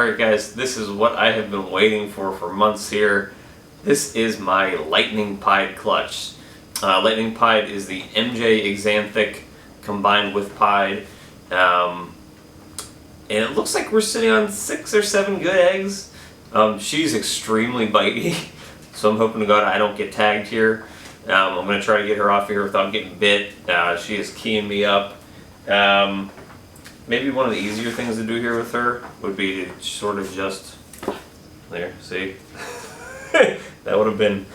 Alright guys, this is what I have been waiting for months here. This is my Lightning Pied clutch. Lightning Pied is the MJ Xanthic combined with Pied. And it looks like we're sitting on 6 or 7 good eggs. She's extremely bitey, so I'm hoping to God I don't get tagged here. I'm going to try to get her off here without getting bit. She is keying me up. Maybe one of the easier things to do here with her would be to sort of just, there, see? that would have been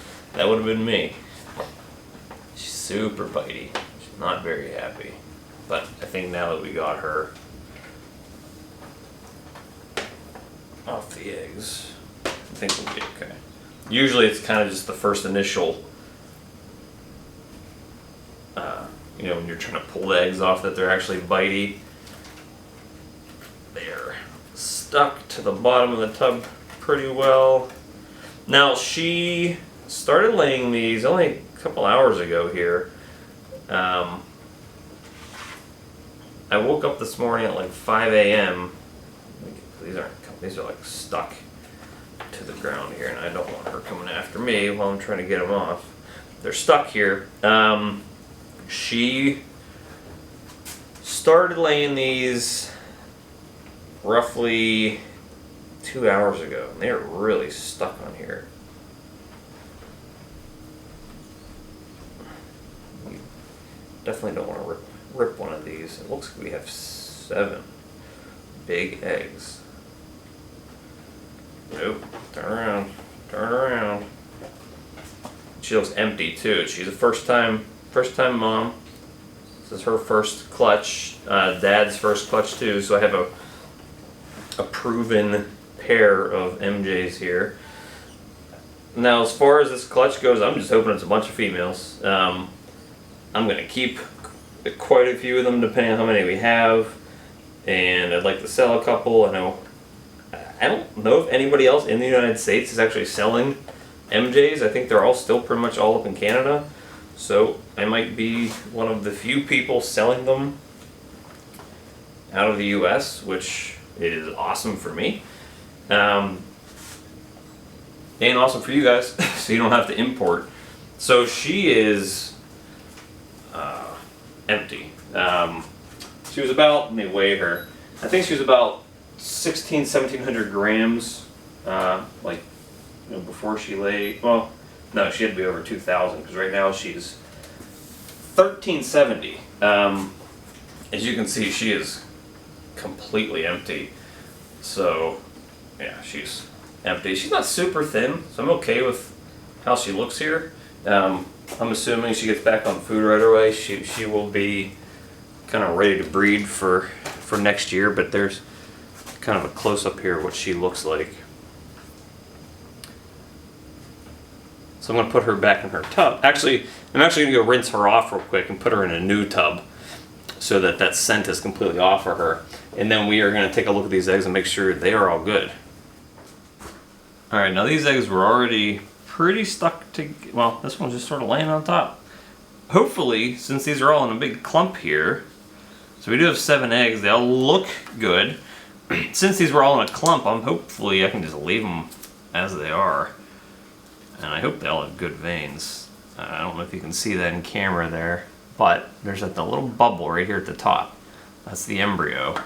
me. She's super bitey. She's not very happy. But I think now that we got her off the eggs, I think we'll be okay. Usually it's kind of just the first initial, you know, when you're trying to pull the eggs off that they're actually bitey. They're stuck to the bottom of the tub pretty well. Now she started laying these only a couple hours ago here. I woke up this morning at like 5 a.m. These are like stuck to the ground here, and I don't want her coming after me while I'm trying to get them off. They're stuck here. She started laying these roughly 2 hours ago, and they're really stuck on here. You definitely don't want to rip one of these. It looks like we have 7 big eggs. Nope. Turn around. Turn around. She looks empty too. She's a first time mom. This is her first clutch. Dad's first clutch too. So I have a proven pair of MJs here. Now, as far as this clutch goes, I'm just hoping it's a bunch of females. I'm going to keep quite a few of them depending on how many we have, and I'd like to sell a couple. I don't know if anybody else in the United States is actually selling MJs. I think they're all still pretty much all up in Canada, so I might be one of the few people selling them out of the US, which is awesome for me, and awesome for you guys, so you don't have to import. So she is empty. She was about, let me weigh her, I think she was about 1700 grams, like, you know, before she laid. Well, no, she had to be over 2,000, because right now she's 1370. As you can see, she is completely empty. So yeah, she's empty. She's not super thin, so I'm okay with how she looks here. I'm assuming she gets back on food right away. She will be kind of ready to breed for next year, but there's kind of a close-up here of what she looks like. So I'm going to put her back in her tub. Actually, I'm actually going to go rinse her off real quick and put her in a new tub so that scent is completely off of her. And then we are going to take a look at these eggs and make sure they are all good. Alright, now these eggs were already pretty stuck to, well, this one's just sort of laying on top. Hopefully, since these are all in a big clump here, so we do have 7 eggs, they all look good. Since these were all in a clump, hopefully I can just leave them as they are. And I hope they all have good veins. I don't know if you can see that in camera there, but there's that little bubble right here at the top. That's the embryo.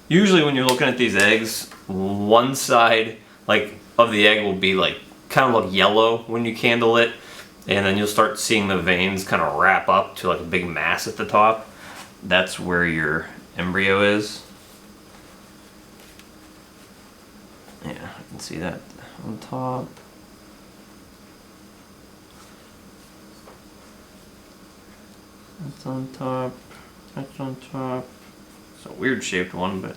Usually when you're looking at these eggs, one side of the egg will be kind of look yellow when you candle it, and then you'll start seeing the veins kind of wrap up to like a big mass at the top. That's where your embryo is. Yeah, you can see that on top. That's on top. That's on top. It's a weird shaped one, but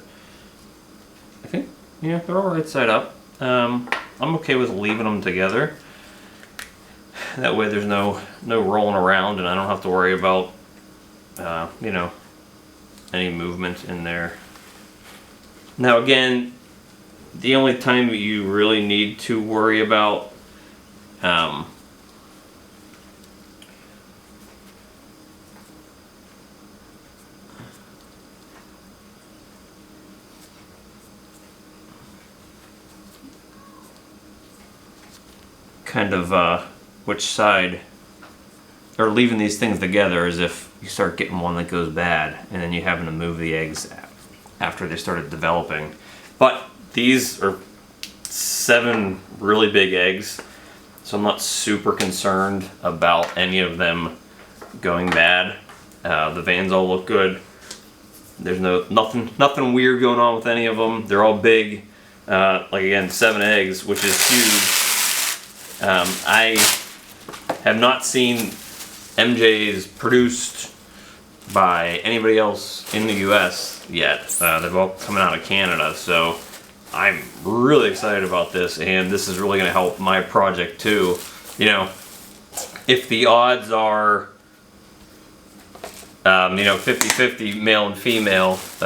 I think, yeah, they're all right side up. I'm okay with leaving them together. That way there's no rolling around, and I don't have to worry about, you know, any movement in there. Now again, the only time you really need to worry about kind of which side, or leaving these things together as if you start getting one that goes bad, and then you having to move the eggs after they started developing. But these are 7 really big eggs, so I'm not super concerned about any of them going bad. The vans all look good. There's nothing weird going on with any of them. They're all big. Like again, 7 eggs, which is huge. I have not seen MJs produced by anybody else in the US yet. They've all coming out of Canada, so I'm really excited about this, and this is really going to help my project too. You know, if the odds are 50-50 male and female, if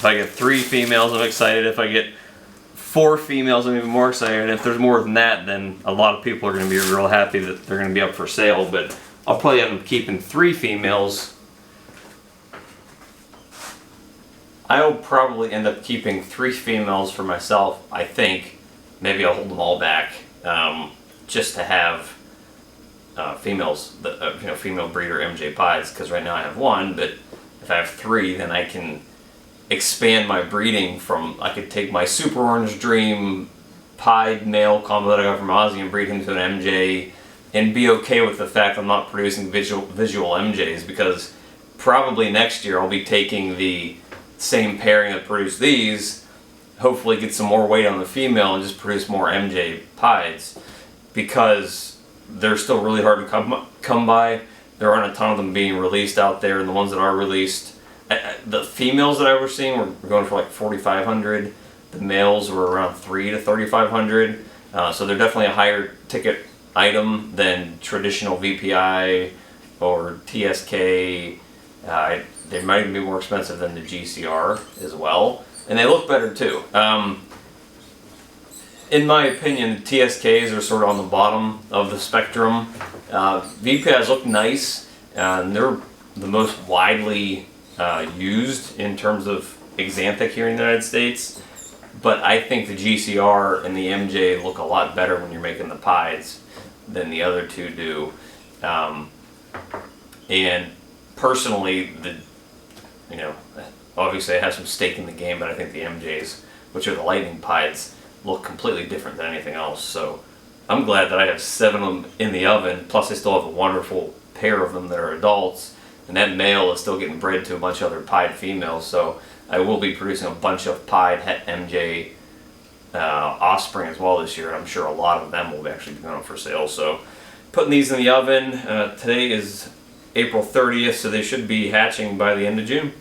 I get 3 females, I'm excited. If I get 4 females, I'm even more excited. And if there's more than that, then a lot of people are going to be real happy that they're going to be up for sale. But I'll probably end up keeping 3 females. I'll probably end up keeping 3 females for myself, I think. Maybe I'll hold them all back, just to have females, female breeder MJ pies, because right now I have 1, but if I have 3, then I can expand my breeding from, I could take my Super Orange Dream pied male combo that I got from Aussie and breed him to an MJ, and be okay with the fact I'm not producing visual MJs, because probably next year I'll be taking the same pairing that produced these, hopefully get some more weight on the female and just produce more MJ pieds, because they're still really hard to come by. There aren't a ton of them being released out there, and the ones that are released, the females that I was seeing were going for like 4,500. The males were around 3 to 3,500. So they're definitely a higher ticket item than traditional VPI or TSK. They might even be more expensive than the GCR as well, and they look better too. In my opinion, TSKs are sort of on the bottom of the spectrum. VPIs look nice, and they're the most widely used in terms of Xanthic here in the United States. But I think the GCR and the MJ look a lot better when you're making the pies than the other 2 do. And personally, obviously I have some stake in the game, but I think the MJs, which are the lightning pies, look completely different than anything else. So I'm glad that I have 7 of them in the oven, plus I still have a wonderful pair of them that are adults, and that male is still getting bred to a bunch of other pied females, so I will be producing a bunch of pied MJ offspring as well this year, and I'm sure a lot of them will actually be going up for sale. So putting these in the oven, today is April 30th, so they should be hatching by the end of June.